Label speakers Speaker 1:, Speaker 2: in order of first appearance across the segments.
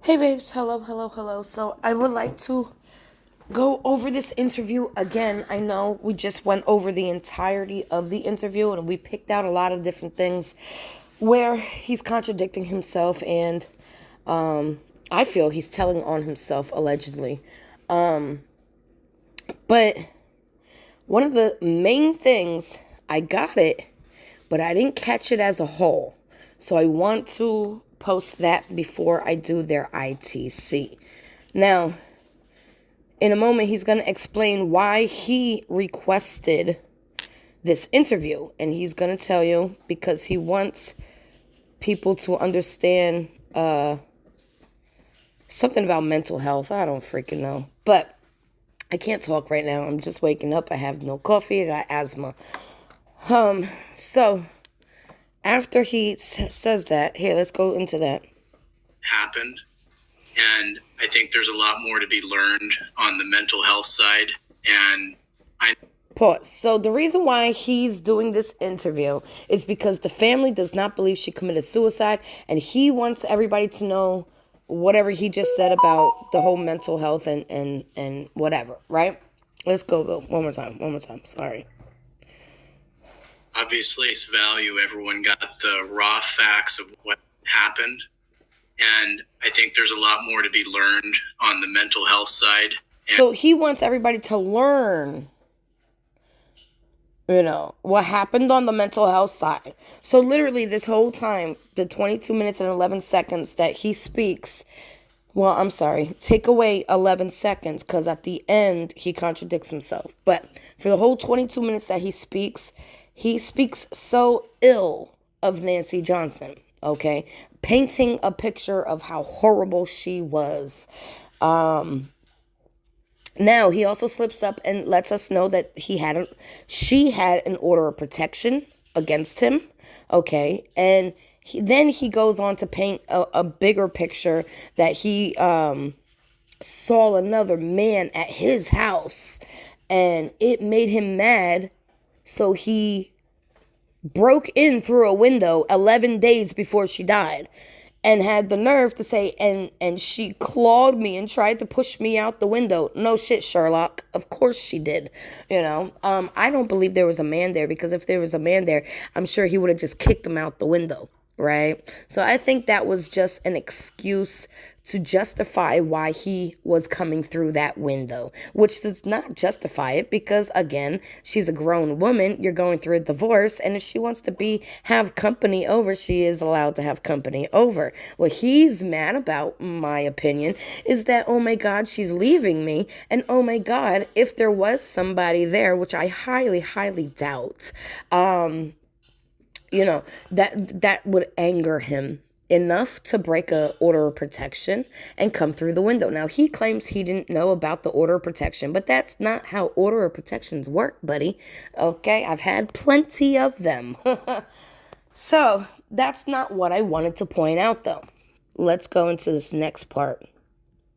Speaker 1: Hey babes, hello, hello, hello. So I would like to go over this interview again. I know we just went over the entirety of the interview and we picked out a lot of different things where he's contradicting himself and I feel he's telling on himself allegedly. But one of the main things, I got it, but I didn't catch it as a whole. So I want to post that before I do their ITC. Now, in a moment, he's going to explain why he requested this interview. And he's going to tell you because he wants people to understand something about mental health. I don't freaking know. But I can't talk right now. I'm just waking up. I have no coffee. I got asthma. So after he says that, here, let's go into that.
Speaker 2: Happened. And I think there's a lot more to be learned on the mental health side. And
Speaker 1: Pause. So the reason why he's doing this interview is because the family does not believe she committed suicide, and he wants everybody to know whatever he just said about the whole mental health and whatever, right? Let's go, Bill. One more time. One more time. Sorry.
Speaker 2: Obviously, it's value. Everyone got the raw facts of what happened. And I think there's a lot more to be learned on the mental health side.
Speaker 1: So he wants everybody to learn, what happened on the mental health side. So literally this whole time, the 22 minutes and 11 seconds that he speaks, well, I'm sorry, take away 11 seconds because at the end he contradicts himself. But for the whole 22 minutes that he speaks so ill of Nancy Johnson, okay? Painting a picture of how horrible she was. Now, he also slips up and lets us know that she had an order of protection against him, okay? And then he goes on to paint a bigger picture that he saw another man at his house, and it made him mad, so he broke in through a window 11 days before she died and had the nerve to say, and she clawed me and tried to push me out the window. No shit, Sherlock. Of course she did. I don't believe there was a man there, because if there was a man there, I'm sure he would have just kicked him out the window, right? So I think that was just an excuse to justify why he was coming through that window, which does not justify it because, again, she's a grown woman. You're going through a divorce, and if she wants to have company over, she is allowed to have company over. What he's mad about, my opinion, is that, oh my God, she's leaving me, and oh my God, if there was somebody there, which I highly, highly doubt, that would anger him enough to break a order of protection and come through the window. Now, he claims he didn't know about the order of protection, but that's not how order of protections work, buddy. Okay, I've had plenty of them. So that's not what I wanted to point out, though. Let's go into this next part.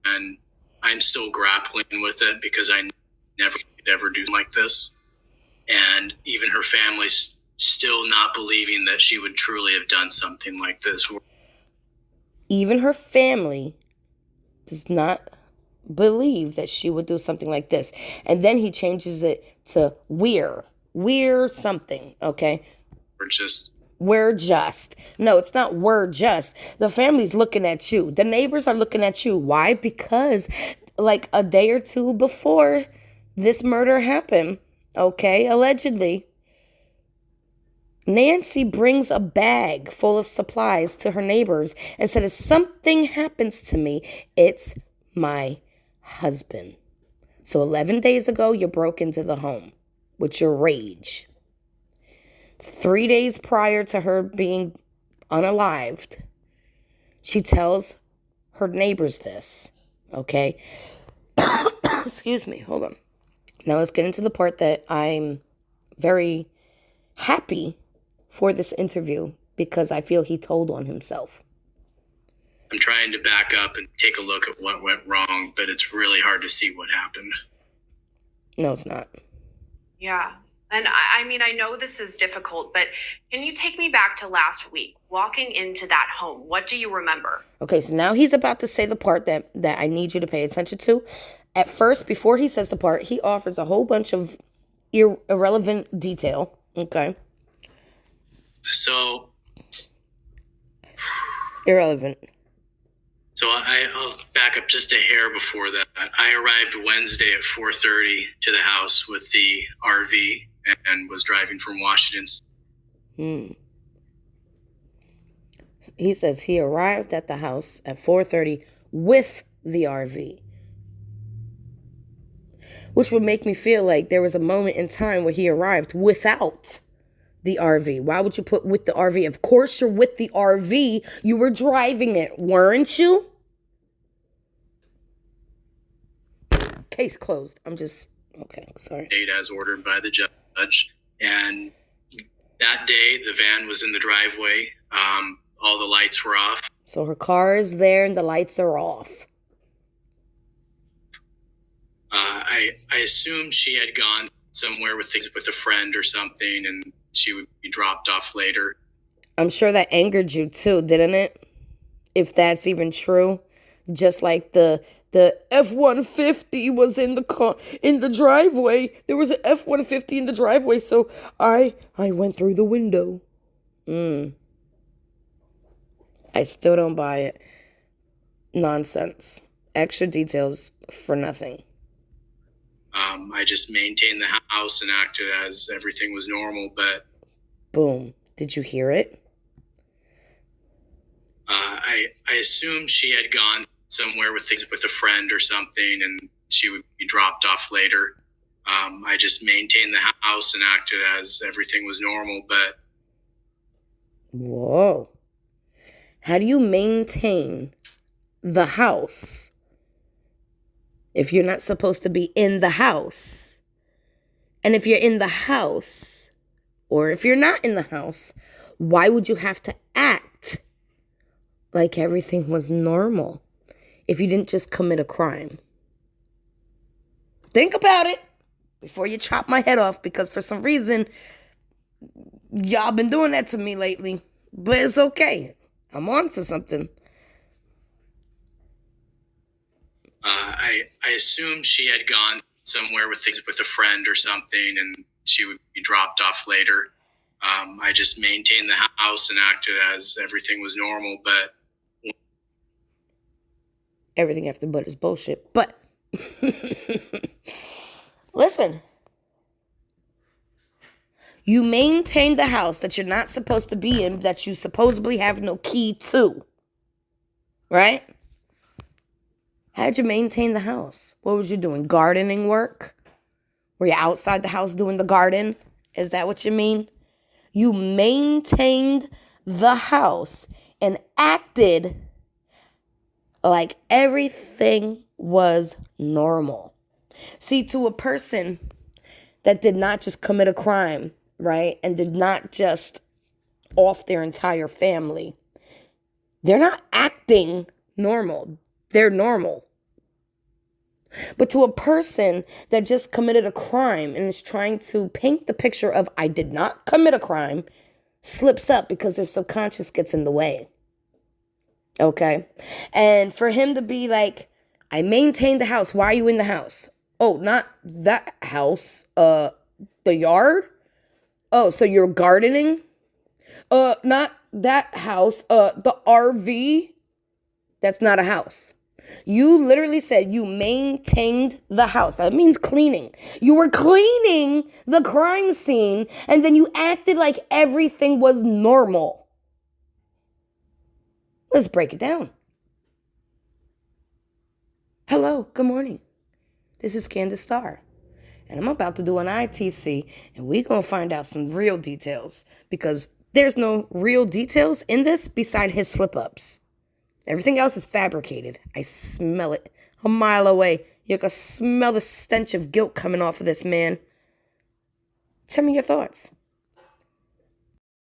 Speaker 2: And I'm still grappling with it because I never could ever do like this. And even her family's still not believing that she would truly have done something like this.
Speaker 1: Even her family does not believe that she would do something like this. And then he changes it to we're something, okay? We're just. No, it's not we're just. The family's looking at you. The neighbors are looking at you. Why? Because like a day or two before this murder happened, okay, allegedly, Nancy brings a bag full of supplies to her neighbors and said, if something happens to me, it's my husband. So 11 days ago, you broke into the home with your rage. 3 days prior to her being unalived, she tells her neighbors this, okay? Excuse me, hold on. Now let's get into the part that I'm very happy for this interview because I feel he told on himself.
Speaker 2: I'm trying to back up and take a look at what went wrong, but it's really hard to see what happened.
Speaker 1: No, it's not.
Speaker 3: Yeah. And I mean, I know this is difficult, but can you take me back to last week Walking into that home, what do you remember?
Speaker 1: Okay, so now he's about to say the part that I need you to pay attention to. At first, before he says the part, he offers a whole bunch of irrelevant detail. Okay.
Speaker 2: So
Speaker 1: Irrelevant.
Speaker 2: So I'll back up just a hair before that. I arrived Wednesday at 4:30 to the house with the RV and was driving from Washington.
Speaker 1: He says he arrived at the house at 4:30 with the RV. Which would make me feel like there was a moment in time where he arrived without the RV. Why would you put with the RV? Of course you're with the RV. You were driving it, weren't you? Case closed. Okay, sorry.
Speaker 2: As ordered by the judge. And that day, the van was in the driveway. All the lights were off.
Speaker 1: So her car is there and the lights are off.
Speaker 2: I assumed she had gone somewhere with a friend or something, and she would be dropped off later.
Speaker 1: I'm sure that angered you too, didn't it? If that's even true. Just like the F-150 was in the car, in the driveway. There was an F-150 in the driveway, so I went through the window. I still don't buy it. Nonsense. Extra details for nothing.
Speaker 2: I just maintained the house and acted as everything was normal, but...
Speaker 1: Boom. Did you hear it?
Speaker 2: I assumed she had gone somewhere with a friend or something, and she would be dropped off later. I just maintained the house and acted as everything was normal, but...
Speaker 1: Whoa. How do you maintain the house if you're not supposed to be in the house? And if you're in the house, or if you're not in the house, why would you have to act like everything was normal if you didn't just commit a crime? Think about it before you chop my head off, because for some reason, y'all been doing that to me lately. But it's okay. I'm on to something.
Speaker 2: I assumed she had gone somewhere with a friend or something, and she would be dropped off later. I just maintained the house and acted as everything was normal, but...
Speaker 1: Everything after but is bullshit. But listen. You maintain the house that you're not supposed to be in, that you supposedly have no key to. Right? How'd you maintain the house? What was you doing? Gardening work? Were you outside the house doing the garden? Is that what you mean? You maintained the house and acted like everything was normal. See, to a person that did not just commit a crime, right, and did not just off their entire family, they're not acting normal. They're normal. But to a person that just committed a crime and is trying to paint the picture of I did not commit a crime, slips up because their subconscious gets in the way. Okay? And for him to be like, I maintained the house. Why are you in the house? Oh, not that house. The yard? Oh, so you're gardening? Not that house. The RV? That's not a house. You literally said you maintained the house. That means cleaning. You were cleaning the crime scene, and then you acted like everything was normal. Let's break it down. Hello, good morning. This is Candace Starr, and I'm about to do an ITC, and we're going to find out some real details, because there's no real details in this beside his slip-ups. Everything else is fabricated. I smell it a mile away. You can smell the stench of guilt coming off of this man. Tell me your thoughts.